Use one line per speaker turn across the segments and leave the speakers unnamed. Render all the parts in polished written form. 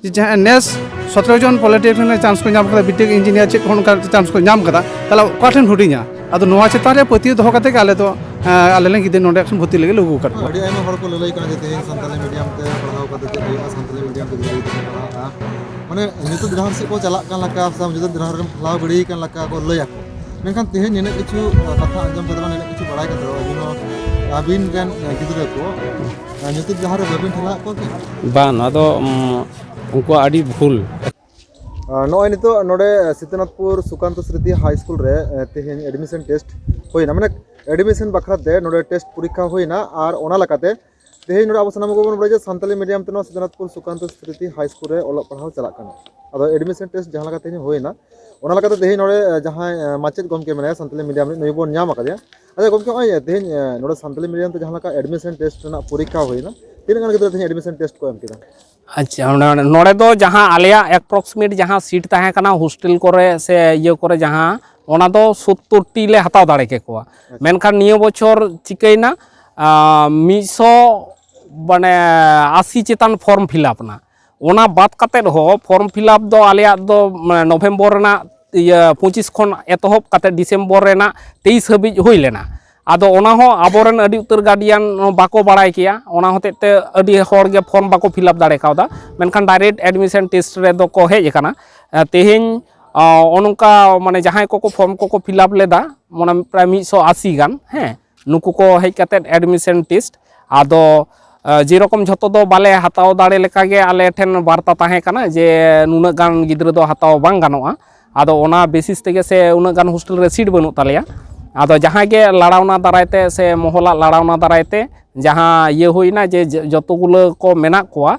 जहाँ नेस 17 जन polytechnic chance को नाम कदा बीटेक इंजीनियर चेक होनका चांस को नाम कदा तला काठन हुडिኛ अदो नोआ चेतान रे पति दोह कते आले तो आले len गिदे नोडे एक्शन भर्ती लगे लोगो कट
अड़ी आयमा हर को ललई कना जे तेहेन संताली मीडियम ते पढ़ाओ कते ते हुआ संताली मीडियम ते गिदरा ते पढ़ाआ माने नितो जहां से को चलाक कान लका साम जुदा जहां रे फलाव गड़ी कान लका को लय ako मेनखान तेहेन नेने किछु कथा अंजम कदमा नेने किछु बड़ाई कतो अबिनो अबिन रेन गिदरा को नितो जहां रे बबिन ठला को कि
बा नदो उनको आड़ी भूल
नॉय नितो नोडे सिद्धनाथपुर सुकांत स्मृति हाई स्कूल रे तेहेन एडमिशन टेस्ट होइना माने एडमिशन बखराते नोडे टेस्ट परीक्षा होइना और ओना लकाते तेहेन नोडे अब सनाम को बन बड़े संताली मीडियम ते सिद्धनाथपुर सुकांत स्मृति हाई स्कूल रे ओला पढ़ाव चला कना अदो एडमिशन टेस्ट जहां लकाते होइना ओना लकाते तेहेन नोडे जहां माचेत गमके माने संताली मीडियम रे नय बोन नाम आकादे अच्छा गमके ओय तेहेन नोडे संताली मीडियम ते जहां लका एडमिशन टेस्ट ना परीक्षा होइना तीन गन गिदरा तेहेन एडमिशन टेस्ट को एम किदा
अच्छा नोड़े दो जहाँ आलिया एप्रोक्सीमेट जहाँ सीट तहे कना हॉस्टल करे से ये करे जहाँ ओना दो 70 ले हताव दाड़े के कोआ मेनखान नियो बछर चिकैना 100 माने 80 चेतान फॉर्म फिलअप ना ओना बात कते हो फॉर्म फिलअप दो आलिया दो नवंबर ना 25 खन एतहब कते डिसेम्बर रेना 23 हबिज होई लेना आदो ओना हो आबोरन अडी उतर गार्डियन बाको बाड़ाय किया ओना होतेते अडी हर गे फॉर्म बाको फिलअप दाड़े कावदा मेनखान डायरेक्ट एडमिशन टेस्ट रे दो को हेज काना तेहेन ओनका माने जहां को फॉर्म को फिलअप लेदा माने प्राय 180 गान हैं नुकु को हेज काते एडमिशन टेस्ट आदो जे रकम झतो दो बाले हताव दाड़े लेका गे आले ठेन वार्ता ताहे काना जे नुना गान गिद्रा दो हताव बांग गानोआ आदो ओना बेसिस तेगे से उना गान हॉस्टल रे सीट बनु तालेया आदो जहाँ के लड़ावना दारायते से मोहला लड़ावना दारायते जहाँ ये होइना जे जतगुलो को मेना कोआ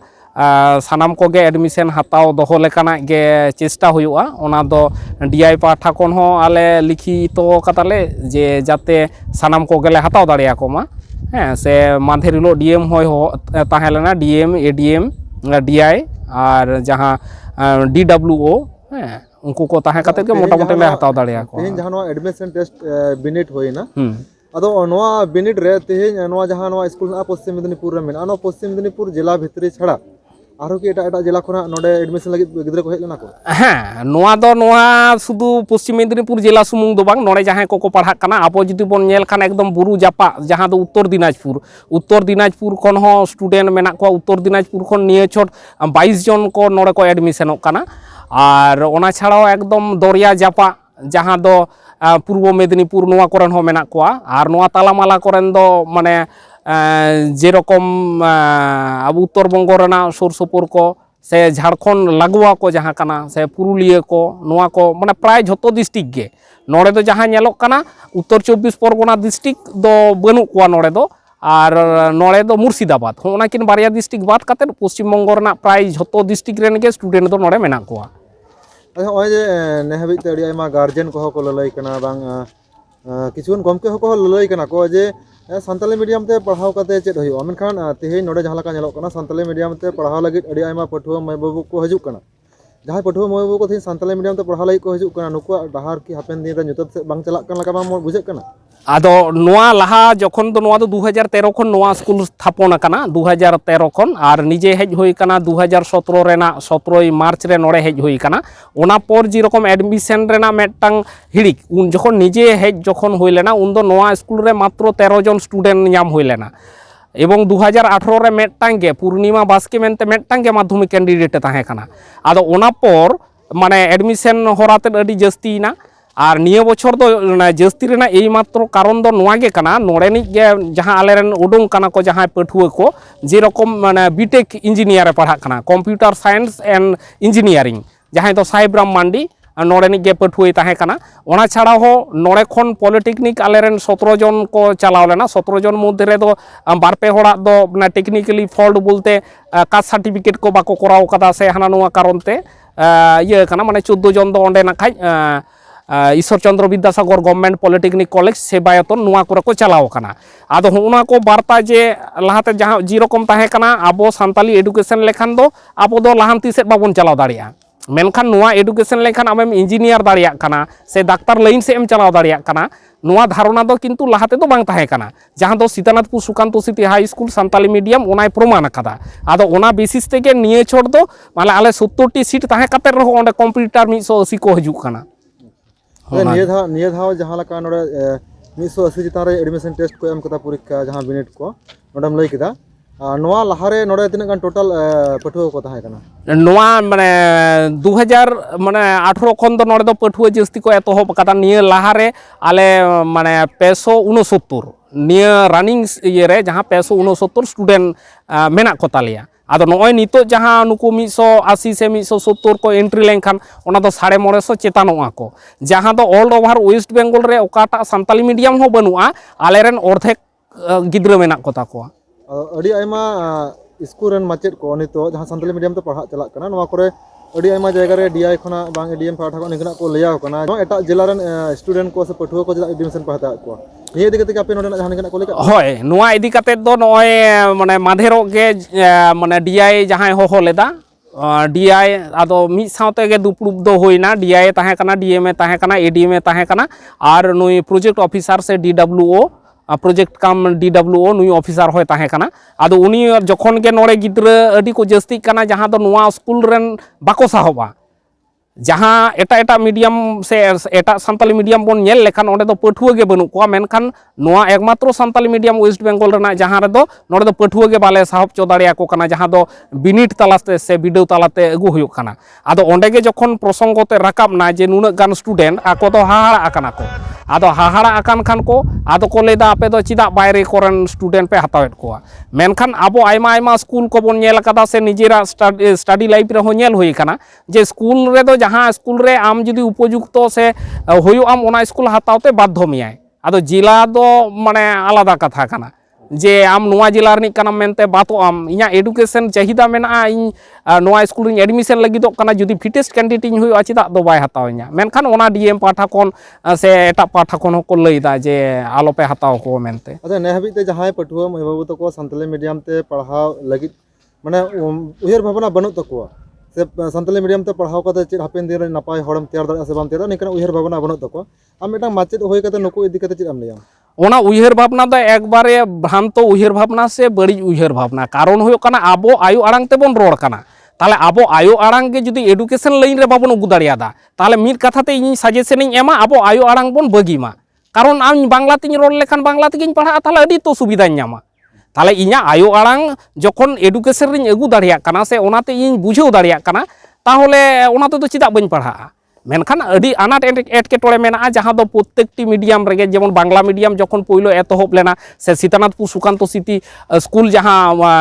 सानाम को गे एडमिशन हताव दोहो लेकाना गे चेष्टा हुआ ओना दो डीआई पाठा कोन हो आले लिखी तो कताले जे जाते सानाम को गेले हताव दाड़िया को मा हैं से मानधेर हिलो डीएम होय हो ताहेलेना डीएम एडीएम डीआई और जहाँ डीडब्ल्यूओ हैं उनको को ताहे कते के मोटा मोटा ले हताव दाड़िया को
तेहेन जहां नवा एडमिशन टेस्ट बिनिट होइना अदो नवा बिनिट रे तेहेन नवा जहां नवा स्कूल ना पश्चिम मेदिनीपुर रे मेना नो पश्चिम मेदिनीपुर जिला भितरी छड़ा आरो कि एटा जिला खना नोडे एडमिशन लगी गिद्रा को हेलेना को
हाँ नोआ दो नोआ सुदु पश्चिम मेदिनीपुर जिला सुमुंग दो बांग नोडे जहां को पढ़ा कना आबो जुदी बोन नेल खान एकदम बुरु जापा जहां दो उत्तर दिनाजपुर खन हो स्टूडेंट मेना को उत्तर दिनाजपुर खन निये छोट 22 जन को नोडे को एडमिशन कना और ओना छाड़ाओ एकदम दरिया जापा जहाँ दो पूर्व मेदिनीपुर नोआ कोरेन हो मेना कोआ और नोआ तालामाला कोरेन दो माने जे रकम अब उत्तर बंगो रेना सुर सुपुर को से झारखंड लागुआ को जहाँ कना से पुरुलिया को नोआ को माने प्राय झोतो डिस्ट्रिक्ट गे नोड़े दो जहाँ नेलोक कना उत्तर 24 परगना डिस्ट्रिक्ट दो बनु कोआ नोड़े दो और नोड़े दो मुर्शिदाबाद होना किन बारिया डिस्ट्रिक्ट बात कते पश्चिम बंगो रेना प्राय झोतो डिस्ट्रिक्ट रेन के स्टूडेंट दो नोड़े मेना कोआ
अच्छा ओय जे नेहबि ते अड़ी आयमा गार्जियन को को ललई कना बांग किछुन गमके को ललई कना को जे संताली मीडियम ते पढ़ाव कते चेद होयो मेनखान तेहे नोडे जहां लका नेलो कना संताली मीडियम ते पढ़ाव लगी अड़ी आयमा पठुआ माय बाबू को हजू कना जहां पठुआ माय बाबू को थे संताली मीडियम ते पढ़ाव लगी को हजू कना नुकुआ डहार की हापेन दिन रे nyutat से बांग चला कन लका बांग बुझे कना
आदो नोआ लहा जखन दो नोआ दो 2013 खन नोआ स्कूल स्थापन कना 2013 खन और निजे हेज होई कना 2017 रेना 17 मार्च रे नोड़े हेज होई कना ओना पर जी रकम एडमिशन रेना मेटटांग हिड़िक उन जखन निजे हेज जखन होई लेना उन दो नोआ स्कूल रे मात्र 13 जन स्टूडेंट नाम होई लेना एवं 2018 रे मेटटांग गे पूर्णिमा बास्के मेनते मेटटांग गे माध्यमिक कैंडिडेट ताहे कना आदो ओना पर माने एडमिशन होराते अडी जस्तीना और निये बछर दो जस्ती रेना एई मात्र कारण दो नोआ गे कना नोड़ेनि गे जहां आलेरन उडुंग कना को जहां पठुआ को जे रकम माने बीटेक इंजीनियर पढ़ा कना कंप्यूटर साइंस एंड इंजीनियरिंग जहां दो साहिबराम मांडी नोड़ेनि गे पठुआ ताहे कना ओना छाड़ा हो नोड़े खन पॉलिटेक्निक आलेरन 17 जन को चलाव लेना 17 जन मध्य रे दो बारपे होड़ा दो टेक्निकली फॉल्ट बोलते कास्ट सर्टिफिकेट को बाको कराव कदा से हाना नोआ कारण ते ये कना माने 14 जन दो ओंडे ना खाज Ishwar Chandra Vidyasagar government polytechnic college Sevayatan नुआ को चलाव कना आदो होना को वार्ता जे लहाते जहां जी रकम ताहे कना आबो सान्ताली एडुकेशन लेखान दो आबो दो लहांती से बाबन चलाव दाड़िया मेनखान नुआ एडुकेशन लेखान आमेम इंजीनियर दाड़िया कना से डाक्टर लाइन से एम चलाव दाड़िया कना ᱱᱚᱣᱟ ᱫᱷᱟᱨᱚᱱᱟ ᱫᱚ ᱠᱤᱱᱛᱩ ᱞᱟᱦᱟ ᱛᱮᱫᱚ ᱵᱟᱝ ᱛᱟᱦᱮᱸ ᱠᱟᱱᱟ, ᱡᱟᱦᱟᱸ ᱫᱚ ᱥᱤᱛᱟᱱᱟᱛᱷᱯᱩᱨ ᱥᱩᱠᱟᱱᱛᱚ ᱥᱨᱤᱛᱤ ᱦᱟই ᱥᱠᱩᱞ ᱥᱟᱱᱛᱟᱞᱤ ᱢᱤᱰᱤᱭᱟᱢ ᱚᱱᱟᱭ ᱯᱨᱚᱢᱟᱱ ᱟᱠᱟᱫᱟ᱾ ᱟᱫᱚ ᱚᱱᱟ ᱵᱮᱥᱤᱥ ᱛᱮᱜᱮ ᱱᱤᱭᱟᱹ ᱪᱷᱚᱴ ᱫᱚ ᱢᱟᱱᱮ ᱟᱞᱮ 70ᱴᱤ ᱥᱤᱴ ᱛᱟᱦᱮᱸ ᱠᱟᱛᱮ ᱨᱮᱦᱚᱸ ᱚᱸᱰᱮ ᱠᱚᱢᱯᱤউᱴᱟᱨ 180 ᱠᱚ ᱦᱤᱡᱩᱜ ᱠᱟᱱᱟ᱾
ᱱᱤᱭᱟᱹ ᱫᱷᱟᱣ ᱡᱟᱦᱟᱸ ᱞᱮᱠᱟ ᱱᱚᱰᱮ 180 ᱪᱮᱛᱟन ᱨᱮ एडमिशन टेस्ट को एम कदा परीक्षा जहां बिनिट को नोडम लई किदा नोवा लाहारे नोडे तिना गान टोटल पठुआ को ताहे कना
ᱱᱚᱣᱟ ᱢᱟᱱᱮ 2000 ᱢᱟᱱᱮ 18 ᱠᱷᱚᱱ ᱫᱚ ᱱᱚᱰᱮ ᱫᱚ ᱯᱟᱹᱴᱷᱩᱣᱟᱹ ᱡᱟᱹᱥᱛᱤ ᱠᱚ ᱮᱛᱚᱦᱚᱵ ᱟᱠᱟᱫᱟ᱾ ᱱᱤᱭᱟᱹ ᱞᱟᱦᱟᱨᱮ ᱟᱞᱮ ᱢᱟᱱᱮ 569 ᱱᱤᱭᱟᱹ ᱨᱟᱱᱤᱝ ᱤᱭᱟᱹ ᱨᱮ ᱡᱟᱦᱟᱸ 569 ᱥᱴᱩᱰᱮন্ট ᱢᱮᱱᱟᱜ ᱠᱚ ᱛᱟᱞᱮᱭᱟ᱾ ᱟᱫᱚ ᱱᱚᱜᱼᱚᱭ ᱱᱤᱛᱚᱜ ᱡᱟᱦᱟᱸ ᱱᱩᱠᱩ 180 ᱥᱮ 170 ᱠᱚ एंट्री ᱞᱮᱱᱠᱷᱟन ᱚᱱᱟ ᱫᱚ 550 ᱪᱮᱛᱟᱱᱚᱜᱼᱟ ᱠᱚ, ᱡᱟᱦᱟᱸ ᱫᱚ ᱚᱞ ᱳভার ওয়েস্ট বেঙ্গল রে ᱚᱠᱟᱴᱟᱜ ᱥᱟᱱᱛᱟᱞᱤ ᱢᱤᱰᱤᱭᱟᱢ ᱦᱚᱸ ᱵᱟᱹᱱᱩᱜᱼᱟ, ᱟᱞᱮᱨᱮᱱ ᱚᱨᱫᱷᱮᱠ ᱜᱤᱫᱽᱨᱟᱹ ᱢᱮᱱᱟᱜ ᱠᱚ ᱛᱟᱠᱚᱣᱟ᱾
अड़ी आयमा स्कूल रन माचेद को नितो जहां संताली मीडियम ते पढ़ा चला कना नोवा करे अड़ी आयमा जगह रे डीआई खना बांग एडीएम पाठा को निकना को लेया कना एटा जिला रन स्टूडेंट को से पठुआ को एडमिशन पढ़ता को निये दिगते के आपे नोडे जहां निकना को लेका
হয় নোয়া ইদি কাতে দো নয় মানে মাধেরো গে মানে ডিআই জাহাই হহ লেদা ডিআই আদো মি সাউতে গে দুপুরুব দো হইনা ডিআই তাহে কানা ডিএমএ তাহে কানা এডিএমএ তাহে কানা আর নুই প্রজেক্ট অফিসার সে ডিডব্লিউও प्रोजेक्ट काम DWO नुई ऑफिसर होय ताहे काना। आदो उनी जखन के नोड़े गिद्रा अडी को जस्ती काना जहां दो नोआ स्कूल रेन बाको साहबा जहां एटा मीडियम से एटा सान्ताली मीडियम बोन नेल लेखान ओंडे दो पठुआ गे बनु को मेनखान नोआ एकमात्र सान्ताली मीडियम वेस्ट बेंगल रेना जहां रे दो नोड़े दो पठुआ गे बाले साहब चो दाड़िया को काना जहां दो बिनिट तालाते से बिडौ तालाते अगु हुयुग काना। आदो ओंडे गे जखन प्रसंगते राकाबना जे नुना गान स्टूडेंट आको दो हाहाड़ा आकाना को आदो हाहाड़ा आकान खान को आदो को लेदा आपे दो चिदा बायरे कोरन स्टूडेंट पे हतावेट को मेनखान आबो आयमा आयमा स्कूल को बोन नेल कदा से निजेरा स्टडी लाइफ रे हो नेल होई काना जे स्कूल रे दो जहां स्कूल रे आम जुदी उपयुक्त से होयो आम ओना स्कूल हतावते बाध्य मियाय। आदो जिला दो माने आलादा कथा काना जे आम नोआ जिला रनिक काना मेनते बातो आम इया एडुकेशन चाहिदा मेना इन नोआ स्कूल इन एडमिशन लगिदो काना जुदी फिटेस्ट कैंडिडेट इन होयो चिदा दो बाय हतावइया मेनखान ओना डीएम पाठा कोन से एटा पाठा कोन को लइदा जे आलो पे हताव को मेनते।
अच्छा ने हबी ते जहां पठुआ मै बाबू तको संताली मीडियम ते पढ़ाव लगिद माने उयर भावना बनु तको से संताली मीडियम ते पढ़ाव कते चेद हापेन दिन नपाय हड़म तैयार दाड़ा से बाम तैयार निकन उयर भावना बनु तको आम एटा माचेद होय कते नुको इदी कते चेद आम लेया
ओना उयहर भावना दो एकबारे भ्रांत उयहर भावना से बड़ी उयहर भावना कारण हुयो काना आबो आयु आड़ांग तेबोन रोड़ काना ताले आबो आयु आड़ांग के जुदी एडुकेशन लाइन रे बाबोन उगु दाड़ियादा ताले मिद कथाते इन सजेशन इन एमा आबो आयु आड़ांग बोन बगिमा कारण आम बांग्ला तिन रोड़ लेखान बांग्ला तेगिन पढ़ा ताले अडी तो सुविधा ᱧᱟᱢᱟ ताले इᱧᱟ आयु आड़ांग जखन एडुकेशन रिन अगु दाड़िया काना से ओनाते इन बुझाव दाड़िया काना ताहले ओनाते तो चिदा बइन पढ़ाआ मेनखान अडी आनाट एटकेटोड़े मेना जहां दो प्रत्येकटी मीडियम रेगे जेमन बांग्ला मीडियम जखन पहलो एतहब लेना से सीतानाथपुर सुकांतो सिटी स्कूल जहां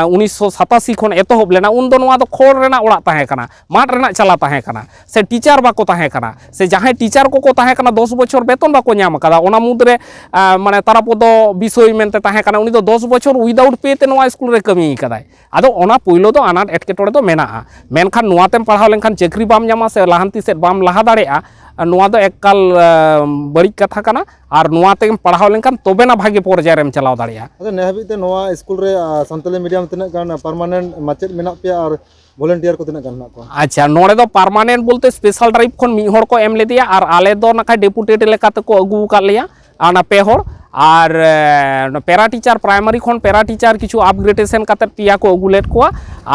1987 खन एतहब लेना उन दो नोआ दो खोर रेना ओड़ा ताहे काना माठ रेना चला ताहे काना से टीचर बाको ताहे काना से जहां टीचर को ताहे काना 10 बछर बेतन बाको ᱧᱟᱢ कादा ओना मुद्रे माने तारापद विषय मेनते ताहे काना उनी दो 10 बछर उइदाउट पे ते नोआ स्कूल रे कमी कादाय आदो ओना पहलो दो आनाट एटकेटोड़े दो मेना मेनखान नोआतेम पढ़ाव लेनखान चाकरी बाम ᱧᱟᱢᱟ से लाहांती सेट बाम लाहा नोआ दो एकाल बड़ी कथा काना और नोआ तेम पढ़ाव लेनखान तोबेना भागे पर्याय रेम चलाव दाड़िया।
अच्छा ने हबी ते नोआ स्कूल रे संताली मीडियम तिना गान परमानेंट माचेद मेना पे और वॉलंटियर को तिना गान ना को
अच्छा नोड़े दो परमानेंट बोलते स्पेशल ड्राइव खन मी हड़ को एम लेदिया और आले दो नाखा डेपुटेड लेकाते को अगु का लिया आना पे हड़ और पैरा टीचर प्राइमरी खन पैरा टीचर किछु अपग्रेडेशन काते पिया को अगुलेट को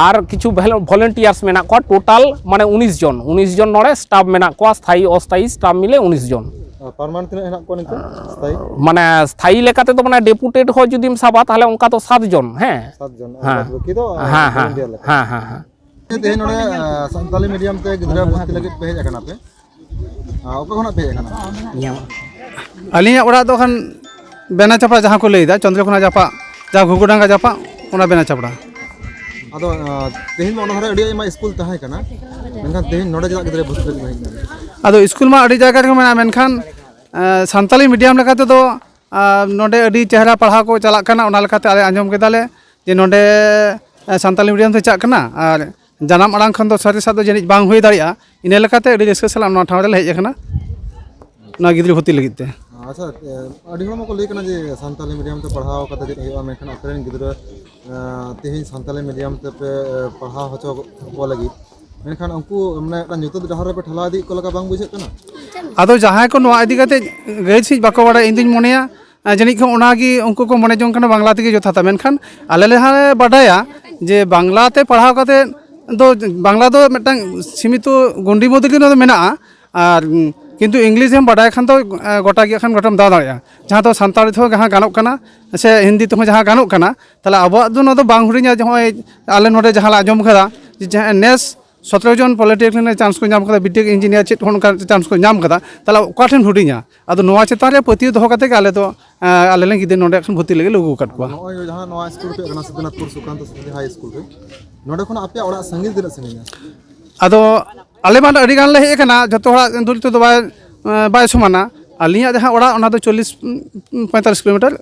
और किछु वॉलंटियर्स मेना को टोटल माने 19 जन नोड़े स्टाफ मेना को स्थायी अस्थायी स्टाफ मिले 19 जन
परमानेंट तिना हेना को निको स्थायी
माने स्थायी लेकाते तो माने डेपुटेड हो जुदिम साबा ताहले उनका तो 7 जन हैं
7 जन
हाँ
बाकी तो
हाँ हाँ हाँ हाँ हाँ
ते नोडे संताली मीडियम ते गिदरा भर्ती लगे पे हेज अकना पे ओके खना पे अकना
अलिया ओड़ा दो खान बेना चपड़ा जहाँ को लईदा चंद्रकोना जापा जहाँ घुगुडांगा जापा ओना बेना चपड़ा
आदो तेहिन मा ओना अडी आयमा स्कूल ताहे कना मेनखान तेहिन नोडे जला गिदरा भर्ती लगे
आदो स्कूल मा अडी जगह रे मेना मेनखान सान्ताली मीडियम लेकाते दो नोडे अडी चेहरा पढ़ा को चला कना ओना लेकाते आले आंजम केदाले जे नोडे सान्ताली मीडियम ते चाक कना और जानाम आड़ांग खन दो सारे साथ दो जनिज बांग हुई दाड़िया इने लेकाते अडी रस्का सला ओना ठाव रे हेज अकना ना गिद्री भर्ती लगित ते।
अच्छा अडी हमा को लेकना जे संताली मीडियम ते पढ़ाव कते जे हेवा मेनखान अकरेन गिदरा तेहिन संताली मीडियम ते पे पढ़ाव हचो को लगी मेनखान उनको माने ᱧᱩᱛᱟᱹᱛ ᱰᱟᱦᱟᱨ ᱨᱮ ᱯᱮ ᱴᱷᱮᱞᱟᱣ ᱤᱫᱤ ᱠᱚ ᱞᱮᱠᱟ ᱵᱟᱝ ᱵᱩᱡᱷᱟᱹᱜ ᱠᱟᱱᱟ?
ᱟᱫᱚ ᱡᱟᱦᱟᱸᱭ ᱠᱚ ᱱᱚᱣᱟ ᱤᱫᱤ ᱠᱟᱛᱮ ᱜᱟᱹᱦᱤᱨ ᱥᱤᱡ ᱵᱟᱠᱚ ᱵᱟᱲᱟᱭᱟ ᱤᱧ ᱫᱩᱧ ᱢᱚᱱᱮᱭᱟ ᱡᱟᱹᱱᱤᱡ ᱠᱷᱟᱱ ᱚᱱᱟᱜᱮ ᱩᱱᱠᱩ ᱠᱚ ᱢᱚᱱᱮ ᱡᱚᱝ ᱠᱟᱱᱟ ᱵᱟᱝᱞᱟ ᱛᱮᱜᱮ ᱡᱚᱛᱷᱟᱛᱟ, ᱢᱮᱱᱠᱷᱟन ᱟᱞᱮ ᱞᱮ ᱵᱟᱰᱟᱭᱟ ᱡᱮ ᱵᱟᱝᱞᱟ ᱛᱮ ᱯᱟᱲᱦᱟᱣ ᱠᱟᱛᱮ ᱫᱚ ᱵᱟᱝᱞᱟ ᱫᱚ ᱢᱤᱫᱴᱟᱝ ᱥᱤᱢᱤᱛᱚ ᱜᱚᱱᱰᱤ ᱢᱚᱫᱽᱫᱷᱮ ᱜᱮ ᱢᱮᱱᱟᱜᱼᱟ, ᱟᱨ ᱠᱤᱱᱛᱩ ᱤᱝᱞᱤᱥ ᱮᱢ ᱵᱟᱰᱟᱭ ᱠᱷᱟᱱ ᱫᱚ ᱜᱚᱴᱟ ᱜᱮ ᱠᱷᱟᱱ ᱜᱚᱴᱟᱢ ᱫᱟᱬᱟ ᱫᱟᱲᱮᱭᱟᱜᱼᱟ, ᱡᱟᱦᱟᱸ ᱫᱚ ᱥᱟᱱᱛᱟᱲᱤ ᱛᱮᱦᱚᱸ ᱡᱟᱦᱟᱸ ᱜᱟᱱᱚᱜ ᱠᱟᱱᱟ ᱥᱮ ᱦᱤᱱᱫᱤ ᱛᱮᱦᱚᱸ ᱡᱟᱦᱟᱸ ᱜᱟᱱᱚᱜ ᱠᱟᱱᱟ, ᱛᱟᱦᱚᱞᱮ ᱟᱵᱚᱣᱟᱜ ᱫᱚ ᱱᱚᱣᱟ ᱫᱚ ᱵᱟᱝ ᱦᱩᱰᱤᱧᱟ ᱡᱮ ᱱᱚᱜᱼᱚᱭ ᱟᱞᱮ ᱱᱚᱰᱮ ᱡᱟᱦᱟᱸ ᱞᱮ ᱟᱸᱡᱚᱢ ᱠᱟᱫᱟ ᱡᱮ ᱱᱮᱥ 17 জন ᱯᱚᱞᱤᱴᱮᱠᱱᱤᱠ ᱪᱟᱱᱥ ᱠᱚ ᱧᱟᱢ ᱠᱟᱫᱟ, ᱵᱤᱴᱮᱠ ᱤᱧᱡᱤᱱᱤᱭᱟর ᱪᱮᱫ ᱚᱱᱠᱟ ᱪᱟᱱᱥ ᱠᱚ ᱧᱟᱢ ᱠᱟᱫᱟ, ᱛᱟᱦᱚᱞᱮ ᱚᱠᱟ ᱴᱷᱮᱱ ᱦᱩᱰᱤᱧᱟ? ᱟᱫᱚ ᱱᱚᱣᱟ ᱪᱮᱛᱟᱱ ᱨᱮ ᱯᱟᱹᱛᱭᱟᱹᱣ ᱫᱚᱦᱚ ᱠᱟᱛᱮ ᱜᱮ ᱟᱞᱮ ᱫᱚ ᱟᱞᱮ ᱨᱮᱱ ᱜᱤᱫᱽᱨᱟᱹ ᱱᱚᱰᱮ ᱠᱷᱚᱱ ᱵᱷᱚᱨᱛᱤ ᱞᱟᱹᱜᱤᱫ ᱞᱮ ᱟᱹᱜᱩ ᱟᱠᱟᱫ ᱠᱚᱣᱟ।
ᱱᱚᱜᱼᱚᱭ ᱡᱟᱦᱟᱸ ᱱᱚᱣᱟ ᱥᱠᱩᱞ ᱯᱮ ᱠᱟᱱᱟ ᱥᱤᱛᱟᱹᱱᱟᱛᱷᱯᱩᱨ ᱥᱩᱠᱟᱱᱛᱚ ᱥᱨᱤᱛᱤ ᱦᱟই ᱥᱠᱩᱞ ᱨᱮ, ᱱᱚᱰᱮ ᱠᱷᱚᱱ ᱟᱯᱮᱭᱟᱜ ᱚᱲᱟᱜ ᱥᱟᱺᱜᱤᱧ ᱛᱤᱱᱟᱹᱜ ᱥᱟᱺᱜᱤᱧᱟ?
ᱟᱫᱚ ᱟᱞᱮ ᱢᱟ ᱟᱹᱰᱤ ᱜᱟᱱ ᱞᱮ ᱦᱮᱡ ᱟᱠᱟᱱᱟ, ᱡᱚᱛᱚ ᱦᱚᱲᱟᱜ ᱫᱩᱨ ᱛᱮᱫᱚ ᱵᱟᱭ ᱥᱚᱢᱟᱱᱟ। ᱟᱹᱞᱤᱧᱟᱜ ᱡᱟᱦᱟᱸ ᱚᱲᱟᱜ ᱚᱱᱟ ᱫᱚ 40-45 ᱠᱤᱞᱳᱢᱤᱴᱟর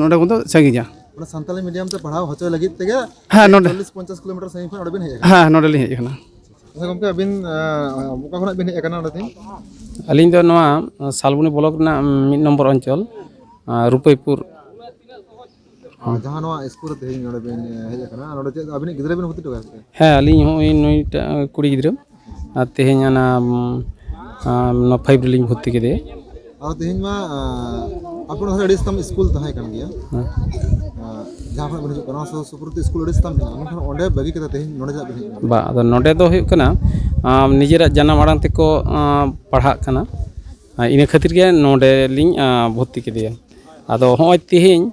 ᱱᱚᱰᱮ ᱠᱷᱚᱱ ᱫᱚ ᱥᱟᱺᱜᱤᱧᱟ।
ᱚᱱᱟ ᱥᱟᱱᱛᱟᱞᱤ ᱢᱤᱰᱤᱭᱟᱢ তে ᱯᱟᱲᱦᱟᱣ ᱦᱚᱪᱚᱭ ᱞᱟᱹᱜᱤᱫ ᱛᱮᱜᱮ
ᱦᱮᱸ ᱱᱚᱰᱮ
40-50 ᱠᱤᱞᱳᱢᱤᱴᱟর ᱥᱟᱺᱜᱤᱧ ᱠᱷᱚᱱ ᱚᱸᱰᱮ ᱵᱤᱱ ᱦᱮᱡ ᱟᱠᱟᱱᱟ?
ᱦᱮᱸ ᱱᱚᱰᱮ ᱞᱤᱧ ᱦᱮᱡ ᱟᱠᱟᱱᱟ।
ᱟᱪᱪᱷᱟ ᱜᱚᱢᱠᱮ ᱟᱹᱵᱤᱱ ᱚᱠᱟ ᱠᱷᱚᱱᱟᱜ ᱵᱤᱱ ᱦᱮᱡ ᱟᱠᱟᱱᱟ ᱚᱸᱰᱮ ᱛᱤᱧ?
ᱟᱹᱞᱤᱧ ᱫᱚ ᱱᱚᱣᱟ ᱥᱟᱞᱵᱚᱱᱤ ᱵᱞᱚᱠ ᱨᱮᱱᱟᱜ 1 ᱱᱚᱢᱵᱚᱨ ᱚᱧᱪᱚᱞ ᱨᱩᱯᱟᱹᱭᱯᱩᱨ।
ᱡᱟᱦᱟᱸ ᱱᱚᱣᱟ ᱥᱠᱩᱞ ᱨᱮ ᱛᱮᱦᱮᱧ ᱱᱚᱰᱮ ᱵᱤᱱ ᱦᱮᱡ ᱟᱠᱟᱱᱟ, ᱱᱚᱰᱮ ᱪᱮᱫ ᱟᱵᱤᱱᱤᱡ ᱜᱤᱫᱽᱨᱟᱹ ᱵᱤᱱ ᱵᱷᱚᱨᱛᱤ ᱦᱚᱴᱚ ᱠᱟᱭᱟ?
ᱦᱮᱸ ᱟᱹᱞᱤᱧ ᱦᱚᱸᱜᱼᱚᱭ ᱱᱩᱭᱴᱟᱜ ᱠᱩᱲᱤ ᱜᱤᱫᱽᱨᱟᱹ ᱟᱨ ᱛᱮᱦᱮᱧ ᱚᱱᱟ 5 ᱨᱮᱞᱤᱧ ᱵᱷᱚᱨᱛᱤ ᱠᱮᱫᱮᱭᱟ।
ᱟᱫᱚ ᱛᱮᱦᱮᱧ ᱢᱟ ᱟᱯᱮ ᱚᱱᱟ ᱟᱹᱰᱤ ᱥᱛᱟᱢ ᱥᱠᱩᱞ ᱛᱟᱦᱮᱸ ᱠᱟᱱ ᱜᱮᱭᱟ, ᱡᱟᱦᱟᱸ ᱠᱷᱚᱱᱟᱜ ᱵᱤᱱ ᱦᱤᱡᱩᱜ ᱠᱟᱱᱟ ᱥᱩᱨ ᱥᱩᱯᱩᱨ ᱛᱮ ᱥᱠᱩᱞ ᱟᱹᱰᱤ ᱥᱛᱟᱢ ᱢᱮᱱᱟᱜᱼᱟ, ᱢᱮᱱᱠᱷᱟन ᱚᱸᱰᱮ ᱵᱟᱹᱜᱤ ᱠᱟᱛᱮ ᱛᱮᱦᱮᱧ ᱱᱚᱰᱮ ᱪᱮᱫᱟᱜ ᱵᱤᱱ ᱦᱮᱡ ᱟᱠᱟᱱᱟ?
ᱵᱟ ᱟᱫᱚ ᱱᱚᱰᱮ ᱫᱚ ᱦᱩᱭᱩᱜ ᱠᱟᱱᱟ ᱱᱤᱡᱮᱨᱟᱜ ᱡᱟᱱᱟᱢ ᱟᱲᱟᱝ ᱛᱮᱠᱚ ᱯᱟᱲᱦᱟᱜ ᱠᱟᱱᱟ, ᱤᱱᱟᱹ ᱠᱷᱟᱹᱛᱤᱨ ᱜᱮ ᱱᱚᱰᱮ ᱞᱤᱧ ᱵᱷᱚᱨᱛᱤ ᱠᱮᱫᱮᱭᱟ। ᱟᱫᱚ ᱦᱚᱸᱜᱼᱚᱭ ᱛᱮᱦᱮᱧ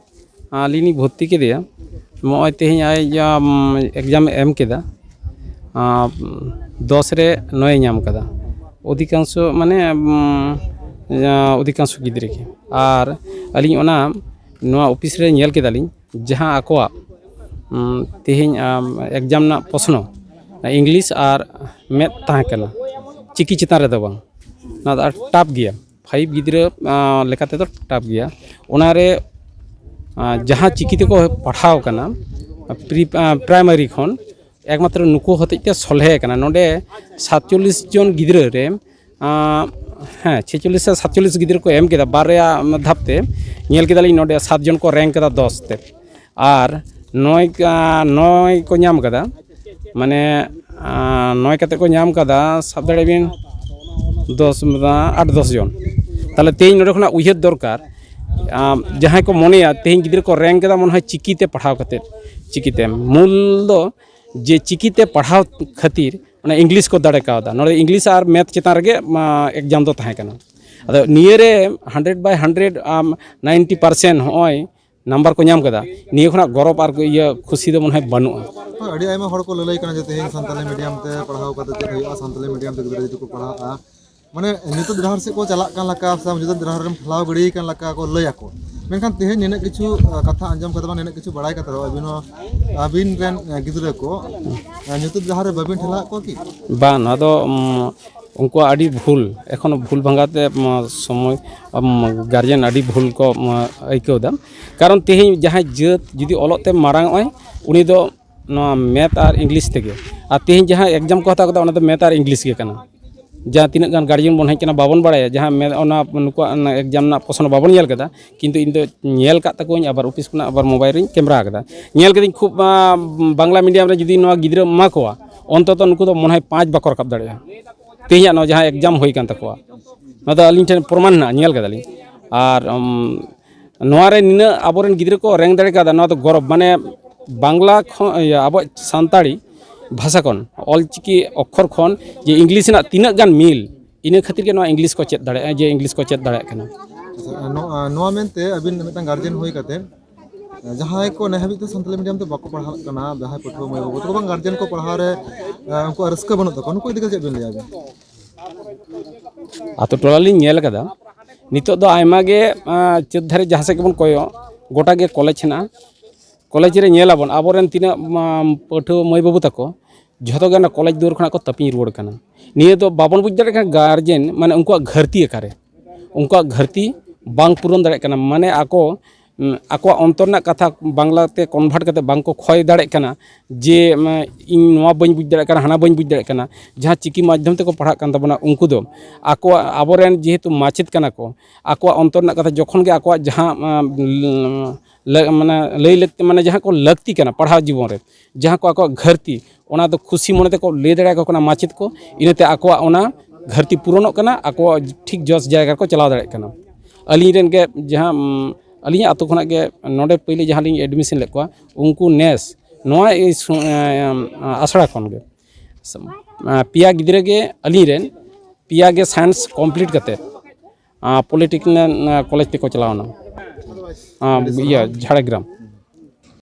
ᱟᱹᱞᱤᱧ ᱞᱤᱧ ᱵᱷᱚᱨᱛᱤ ᱠᱮᱫᱮᱭᱟ, ᱱᱚᱜᱼᱚᱭ ᱛᱮᱦᱮᱧ ᱟᱡ ᱮᱠᱡᱟᱢ ᱮᱢ ᱠᱮᱫᱟ, 10 ᱨᱮ 9 ᱧᱟᱢ ᱠᱟᱫᱟ, ᱚᱫᱷᱤকাংশ ᱢᱟᱱে অধিকাংশ গিদ্রে কে। আর আলিং ওনা নোয়া অফিস রে ñেল কেদালিং যাহা আকোয়া তেহেñ এক্সাম না প্রশ্ন ইংলিশ আর ম্যাথ তাহে কানা, চিকি চিতান রে দো বাং, না টাফ গিয়া 5 গিদ্রে লেকাতে তো টাফ গিয়া। ওনারে যাহা চিকিতে কো পাঠাও কানা প্রাইমারি খন একমাত্র নুকু হতেতে সলহে কানা। নোডে 47 জন গিদ্রে রে ᱦᱮᱸ 46 ᱥᱮ 47 ᱜᱤᱫᱽᱨᱟᱹ ᱠᱚ ᱮᱢ ᱠᱮᱫᱟ, ᱵᱟᱨᱭᱟ ᱫᱷᱟᱯᱛᱮ ᱧᱮᱞ ᱠᱮᱫᱟᱞᱤᱧ ᱱᱚᱰᱮ 7 জন ᱠᱚ ᱨᱮᱝᱠ ᱠᱮᱫᱟ 10 ᱛᱮ, ᱟᱨ 9 ᱠᱚ ᱧᱟᱢ ᱠᱟᱫᱟ, ᱢᱟᱱᱮ 9 ᱠᱟᱛᱮ ᱠᱚ ᱧᱟᱢ ᱠᱟᱫᱟ, ᱥᱟᱵ ᱫᱟᱲᱮ ᱵᱤᱱ 8-10 জন। তাহলে তেইন ᱱᱚᱰᱮ ᱠᱷᱚᱱᱟᱜ ᱩᱭᱦᱟᱹᱨ ᱫᱚᱨᱠᱟর ᱡᱟᱦᱟᱸᱭ ᱠᱚ ᱢᱚᱱᱮᱭᱟ ᱛᱮᱦᱮᱧ ᱜᱤᱫᱽᱨᱟᱹ ᱠᱚ ᱨᱮᱝᱠ ᱠᱮᱫᱟ ᱢᱚᱱᱮ হয় চিকিতে ᱯᱟᱲᱦᱟᱣ ᱠᱟᱛᱮ, চিকিতে ᱢᱩᱞ ᱫᱚ যে চিকিতে ᱯᱟᱲᱦᱟᱣ ᱠᱷᱟᱹᱛᱤᱨ ᱚᱱᱟ ᱤᱝᱞᱤশ ᱠᱚ ᱫᱟᱲᱮ ᱠᱟᱣᱫᱟ, ᱱᱚᱰᱮ ᱤᱝᱞᱤশ ᱟᱨ ᱢᱮথ ᱪᱮᱛᱟᱱ ᱨᱮᱜᱮ ᱮᱠᱡᱟᱢ ᱫᱚ ᱛᱟᱦᱮᱸ ᱠᱟᱱᱟ। ᱟᱫᱚ ᱱᱤᱭᱟᱹ ᱨᱮ 100/100 90% ᱦᱚᱸᱜᱼᱚᱭ নাম্বার ᱠᱚ ᱧᱟᱢ ᱠᱟᱫᱟ, ᱱᱤᱭᱟᱹ ᱠᱷᱚᱱᱟᱜ ᱜᱚᱨᱚᱵ ᱟᱨ ᱤᱭᱟᱹ ᱠᱷᱩᱥᱤ ᱫᱚ ᱢᱚᱱᱮ হয় ᱵᱟᱹᱱᱩᱜᱼᱟ।
ᱟᱹᱰᱤ ᱟᱭᱢᱟ ᱦᱚᱲ ᱠᱚ ᱞᱟᱹᱞᱟᱹᱭ ᱠᱟᱱᱟ ᱡᱮ ᱛᱮᱦᱮᱧ ᱥᱟᱱᱛᱟᱞᱤ ᱢᱤᱰᱤᱭᱟᱢ ᱛᱮ ᱯᱟᱲᱦᱟᱣ ᱠᱟᱛᱮ ᱪᱮᱫ ᱦᱩᱭᱩᱜᱼᱟ, ᱥᱟᱱᱛᱟᱞᱤ ᱢᱤᱰᱤᱭᱟᱢ ᱛᱮ ᱜᱤᱫᱽᱨᱟᱹ ᱡᱩᱫᱤ ᱠᱚ ᱯᱟᱲᱦᱟᱜᱼᱟ ᱢᱟᱱᱮ ᱧᱩᱛᱟᱹᱛ ᱰᱟᱦᱟᱨ ᱥᱮᱫ ᱠᱚ ᱪᱟᱞᱟᱜ ᱠᱟᱱ ᱞᱮᱠᱟ ᱥᱮ ᱧᱩᱛᱟᱹᱛ ᱰᱟᱦᱟर ᱨᱮᱢ ᱴᱷᱮᱞᱟᱣ ᱜᱤᱰᱤ ᱠᱟᱱ ᱞᱮᱠᱟ ᱠᱚ ᱞᱟᱹᱭ ᱟᱠᱚ, ᱢᱮᱱᱠᱷᱟᱱ ᱛᱮᱦᱮᱧ ᱱᱤᱱᱟᱹᱜ ᱠᱤᱪᱷᱩ ᱠᱟᱛᱷᱟ ᱟᱸᱡᱚᱢ ᱠᱟᱛᱮ ᱵᱟᱝ ᱱᱤᱱᱟᱹᱜ ᱠᱤᱪᱷᱩ ᱵᱟᱲᱟᱭ ᱠᱟᱛᱮ ᱟᱹᱵᱤᱱ ᱨᱮᱱ ᱜᱤᱫᱽᱨᱟᱹ ᱠᱚ ᱧᱩᱛᱟᱹᱛ ᱰᱟᱦᱟর ᱨᱮ ᱵᱟᱹᱵᱤᱱ ᱴᱷᱮᱞᱟᱣ ᱠᱚᱣᱟ ᱠᱤ?
ᱵᱟᱝ, ᱱᱚᱣᱟ ᱫᱚ ᱩᱱᱠᱩᱣᱟᱜ ᱟᱹᱰᱤ ᱵᱷᱩᱞ, ᱮᱠᱷᱚᱱᱳ ᱵᱷᱩᱞ ᱵᱷᱟঙᱟᱛᱮ ᱥᱚᱢᱚᱭ ᱜᱟᱨᱡᱮᱱ ᱟᱹᱰᱤ ᱵᱷᱩᱞ ᱠᱚ ᱟᱹᱭᱠᱟᱹᱣᱫᱟ। ᱠᱟᱨᱚᱱ ᱛᱮᱦᱮᱧ ᱡᱟᱦᱟᱸᱭ ᱡᱟᱹᱛ ᱡᱩᱫᱤ ᱚᱞᱚᱜ ᱛᱮ ᱢᱟᱨᱟᱝᱚᱜᱼᱟᱭ ᱩᱱᱤ ᱫᱚ ᱱᱚᱣᱟ ᱢᱮথ ᱟᱨ ᱤᱝᱞᱤশ ᱛᱮᱜᱮ, ᱟᱨ ᱛᱮᱦᱮᱧ ᱡᱟᱦᱟᱸ ᱮᱠᱡᱟᱢ ᱠᱚ ᱦᱟᱛᱟᱣ ᱠᱟᱫᱟ ᱚᱱᱟ ᱫᱚ ᱢᱮথ ᱟᱨ ᱤᱝᱞᱤশ ᱜᱮ ᱠᱟᱱᱟ। ᱡᱟᱦᱟᱸ ᱛᱤᱱᱟᱹᱜ ᱜᱟᱱ ᱜᱟᱨᱡᱮᱱ ᱵᱚᱱ ᱦᱮᱡ ᱠᱟᱱᱟ ᱵᱟᱵᱚᱱ ᱵᱟᱲᱟᱭᱟ, ᱡᱟᱦᱟᱸ ᱚᱱᱟ ᱱᱩᱠᱩᱣᱟᱜ ᱮᱠᱡᱟᱢ ᱨᱮᱱᱟᱜ ᱯᱨᱚᱥᱱᱚ ᱵᱟᱵᱚᱱ ᱧᱮᱞ ᱠᱟᱫᱟ, ᱠᱤᱱᱛᱩ ᱤᱧ ᱫᱚ ᱧᱮᱞ ᱠᱟᱫ ᱛᱟᱠᱚᱣᱟᱹᱧ, ᱟᱵᱟᱨ ᱚᱯᱷᱤᱥ ᱠᱷᱚᱱᱟᱜ ᱟᱵᱟᱨ ᱢᱳᱵᱟᱭᱤᱞ ᱨᱤᱧ ᱠᱮᱢᱮᱨᱟ ᱠᱟᱫᱟ, ᱧᱮᱞ ᱠᱮᱫᱟᱹᱧ ᱠᱷᱩᱵ ᱵᱟᱝᱞᱟ মিডিয়াম ᱨᱮ ᱡᱩᱫᱤ ᱱᱚᱣᱟ ᱜᱤᱫᱽᱨᱟᱹ ᱮᱢᱟ ᱠᱚᱣᱟ ᱚᱱᱛᱚᱛᱚ ᱱᱩᱠᱩ ᱫᱚ ᱢᱚᱱᱮ হয় 5 ᱵᱟᱠᱚ ᱨᱟᱠᱟᱵ ᱫᱟᱲᱮᱭᱟᱜᱼᱟ। ᱛᱮᱦᱮᱧᱟᱜ ᱱᱚᱣᱟ ᱡᱟᱦᱟᱸ ᱮᱠᱡᱟᱢ ᱦᱩᱭ ᱠᱟᱱ ᱛᱟᱠᱚᱣᱟ ᱱᱚᱣᱟ ᱫᱚ ᱟᱹᱞᱤᱧ ᱴᱷᱮᱱ ᱯᱨᱚᱢᱟᱱ ᱦᱮᱱᱟᱜᱼᱟ, ᱧᱮᱞ ᱠᱟᱫᱟᱞᱤᱧ। ᱟᱨ ᱱᱚᱣᱟ ᱨᱮ ᱱᱤᱱᱟᱹᱜ ᱟᱵᱚᱨᱮᱱ ᱜᱤᱫᱽᱨᱟᱹ ᱠᱚ ᱨᱮᱝᱠ ᱫᱟᱲᱮ ᱠᱟᱫᱟ, ᱱᱚᱣᱟ ᱫᱚ ᱜᱚᱨᱚᱵ। ᱢᱟᱱᱮ বাংলা আবহাওয়া সান্তাড়ি ভাষা খন অলচিকি অক্ষর খন যে ইংলিশ ᱨᱮᱱᱟᱜ ᱛᱤᱱᱟᱹᱜ ᱜᱟᱱ ᱢᱤᱞ, ᱤᱱᱟᱹ ᱠᱷᱟᱹᱛᱤᱨ ᱜᱮ ᱱᱚᱣᱟ ᱤᱝᱞᱤশ ᱠᱚ ᱪᱮᱫ ᱫᱟᱲᱮᱭᱟᱜᱼᱟ, ᱡᱮ ᱤᱝᱞᱤশ ᱠᱚ ᱪᱮᱫ ᱫᱟᱲᱮᱭᱟᱜ ᱠᱟᱱᱟ।
ᱱᱚᱣᱟ ᱢᱮᱱᱛᱮ ᱟᱹᱵᱤᱱ ᱢᱤᱫᱴᱟᱝ ᱜᱟᱨᱡᱮᱱ ᱦᱩᱭ ᱠᱟᱛᱮ ᱡᱟᱦᱟᱸᱭ ᱠᱚ ᱱᱮ ᱦᱟᱹᱵᱤᱡ ᱛᱮ ᱥᱟᱱᱛᱟᱞᱤ ᱢᱤᱰᱤᱭᱟᱢ ᱛᱮ ᱵᱟᱠᱚ ᱯᱟᱲᱦᱟᱜ ᱠᱟᱱᱟ, ᱡᱟᱦᱟᱸᱭ ᱯᱟᱹᱴᱷᱩᱣᱟᱹ ᱢᱟᱹᱭ ᱵᱟᱹᱵᱩ ᱛᱟᱠᱚ ᱵᱟᱝ ᱜᱟᱨᱡᱮᱱ ᱠᱚ ᱯᱟᱲᱦᱟᱣ ᱨᱮ ᱩᱱᱠᱩᱣᱟᱜ ᱨᱟᱹᱥᱠᱟᱹ ᱵᱟᱹᱱᱩᱜ ᱛᱟᱠᱚᱣᱟ, ᱱᱩᱠᱩ ᱤᱫᱤ ᱠᱟᱛᱮ ᱪᱮᱫ ᱵᱤᱱ ᱞᱟᱹᱭᱟ ᱟᱵᱤᱱ?
ᱟᱛᱳ ᱴᱚᱞᱟ ᱞᱤᱧ ᱧᱮᱞ ᱠᱟᱫᱟ, ᱱᱤᱛᱚᱜ ᱫᱚ ᱟᱭᱢᱟ ᱜᱮ ᱪᱮᱫ ᱫᱷᱟᱨᱮ ᱡᱟᱦᱟᱸ ᱥᱮᱫ ᱜᱮᱵᱚᱱ ᱠᱚᱭᱚᱜ ᱜᱚᱴᱟ ᱜᱮ ᱠᱚᱞᱮᱡᱽ ᱦᱮᱱᱟᱜᱼᱟ। ᱠᱚᱞᱮᱡᱽ ᱨᱮ ᱧᱮᱞᱟᱵᱚᱱ ᱟᱵᱚᱨᱮᱱ ᱛᱤᱱᱟᱹᱜ ᱯᱟᱹᱴᱷᱩᱣᱟᱹ ᱢᱟᱹᱭ ᱵᱟᱹᱵᱩ ᱛᱟᱠᱚ ᱡᱷᱚᱛᱚ ᱜᱮ ᱠᱚᱞᱮᱡᱽ ᱫᱩᱣᱟᱹᱨ ᱠᱷᱚᱱᱟᱜ ᱠᱚ ᱛᱟᱹᱯᱤᱧ ᱨᱩᱣᱟᱹᱲ ᱠᱟᱱᱟ। ᱱᱤᱭᱟᱹ ᱫᱚ ᱵᱟᱵᱚᱱ ᱵᱩᱡᱽ ᱫᱟᱲᱮᱭᱟᱜ ᱠᱟᱱᱟ ᱜᱟᱨᱡᱮᱱ, ᱢᱟᱱᱮ ᱩᱱᱠᱩᱣᱟᱜ ᱜᱷᱟᱹᱨᱛᱤ ᱚᱠᱟᱨᱮ, ᱩᱱᱠᱩᱣᱟᱜ ᱜᱷᱟᱹᱨᱛᱤ ᱵᱟᱝ ᱯᱩᱨᱚᱱ ᱫᱟᱲᱮᱭᱟᱜ ᱠᱟᱱᱟ। ᱢᱟᱱᱮ ᱟᱠᱚ ᱟᱠᱚᱣᱟᱜ ᱚᱱᱛᱚᱨ ᱨᱮᱱᱟᱜ ᱠᱟᱛᱷᱟ ᱵᱟᱝᱞᱟᱛᱮ ᱠᱚᱱᱵᱷᱟᱨᱴ ᱠᱟᱛᱮ ᱵᱟᱝᱠᱚ ᱠᱷᱚᱭ ᱫᱟᱲᱮᱭᱟᱜ ᱠᱟᱱᱟ ᱡᱮ ᱤᱧ ᱱᱚᱣᱟ ᱵᱟᱹᱧ ᱵᱩᱡᱽ ᱫᱟᱲᱮᱭᱟᱜ ᱠᱟᱱᱟ ᱦᱟᱱᱟ ᱵᱟᱹᱧ ᱵᱩᱡᱽ ᱫᱟᱲᱮᱭᱟᱜ ᱠᱟᱱᱟ ᱡᱟᱦᱟᱸ ᱪᱤᱠᱤ ᱢᱟᱫᱽᱫᱷᱚᱢ ᱛᱮᱠᱚ ᱯᱟᱲᱦᱟᱜ ᱠᱟᱱ ᱛᱟᱵᱚᱱᱟ ᱩᱱᱠᱩ ᱫᱚ ᱟᱠᱚᱣᱟᱜ ᱟᱵᱚᱨᱮᱱ ᱡᱮᱦᱮᱛᱩ ᱢᱟᱪᱮᱫ ᱠᱟᱱᱟ ᱠᱚ ᱟᱠᱚᱣᱟᱜ ᱚᱱᱛᱚᱨ ᱨᱮᱱᱟᱜ ᱠᱟᱛᱷᱟ ᱡᱚᱠᱷᱚᱱ ᱜᱮ ᱟᱠᱚᱣᱟᱜ ᱡᱟᱦᱟᱸ ᱢᱟᱱᱮ ᱞᱟᱹᱭ ᱞᱟᱹᱠᱛᱤ ᱢᱟᱱᱮ ᱡᱟᱦᱟᱸ ᱠᱚ ᱞᱟᱹᱠᱛᱤ ᱠᱟᱱᱟ ᱯᱟᱲᱦᱟᱣ ᱡᱤᱵᱚᱱ ᱨᱮ ᱡᱟᱦᱟᱸ ᱠᱚ ᱟᱠᱚᱣᱟᱜ ᱜᱷᱟᱹᱨᱛᱤ ᱚᱱᱟ ᱫᱚ ᱠᱷᱩᱥᱤ ᱢᱚᱱᱮ ᱛᱮᱠᱚ ᱞᱟᱹᱭ ᱫᱟᱲᱮᱭᱟᱠᱚ ᱠᱟᱱᱟ ᱢᱟᱪᱮᱫ ᱠᱚ ᱤᱱᱟᱹᱛᱮ ᱟᱠᱚᱣᱟᱜ ᱚᱱᱟ ᱜᱷᱟᱹᱨᱛᱤ ᱯᱩᱨᱚᱱᱚᱜ ᱠᱟᱱᱟ ᱟᱠᱚᱣᱟᱜ ᱴᱷᱤᱠ ᱡᱚᱥ ᱡᱟᱭᱜᱟ ᱠᱚ ᱪᱟᱞᱟᱣ ᱫᱟᱲᱮᱭᱟᱜ ᱠᱟᱱᱟ ᱟᱹᱞᱤᱧ ᱨᱮᱱ ᱜᱮ ᱡᱟᱦᱟᱸ ᱟᱹᱞᱤᱧᱟᱜ ᱟᱛᱳ ᱠᱷᱚᱱᱟᱜ ᱜᱮ ᱱᱚᱰᱮ ᱯᱳᱭᱞᱳ ᱡᱟᱦᱟᱸ ᱞᱤᱧ ᱮᱰᱢᱤᱥᱚᱱ ᱞᱮᱫ ᱠᱚᱣᱟ ᱩᱱᱠᱩ ᱱᱮᱥ ᱱᱚᱣᱟ ᱟᱥᱲᱟ ᱠᱷᱚᱱ ᱜᱮ ᱯᱮᱭᱟ ᱜᱤᱫᱽᱨᱟᱹ ᱜᱮ ᱟᱹᱞᱤᱧ ᱨᱮᱱ ᱯᱮᱭᱟ ᱜᱮ ᱥᱟᱭᱮᱱᱥ ᱠᱚᱢᱯᱞᱤᱴ ᱠᱟᱛᱮ ᱯᱚᱞᱤᱴᱮᱠᱱᱤᱠ ᱠᱚᱞᱮᱡᱽ ᱛᱮᱠᱚ ᱪᱟᱞᱟᱣᱱᱟ ᱤᱭᱟᱹ ঝাড়গ্রাম